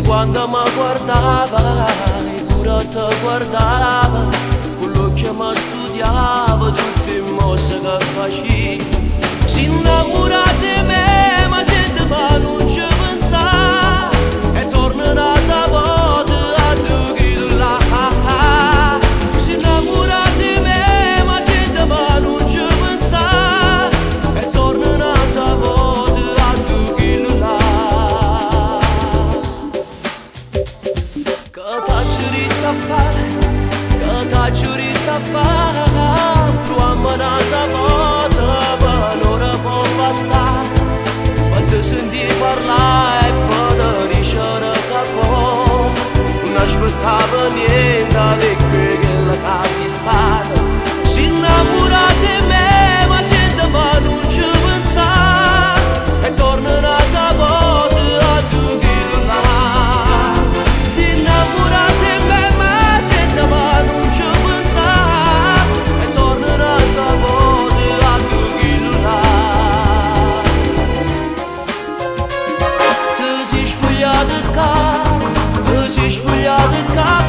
quando mi guardava e pure te guardava, quello che mi studiava, tutte le mosse che facevi. Si innamora di me, ma sente ma non ci pensa, e torna un'altra volta a tu che là. Si innamora di me, ma sente ma non ci pensa, e torna un'altra volta a tu che là. Che t'ha giurito a fare, che t'ha giurito a fare, tu ammanata volta, ma non può bastare. Quando senti parlare e poi dicere che poi non aspettava niente di quello che la casa è stata. Si innamora di me, ma sente ma non ci pensa, e torna un'altra volta a tu che là. Si innamora di me, ma sente ma non ci pensa, e torna un'altra volta a tu che là. Ti sei spogliata qua, ti sei spogliata qua.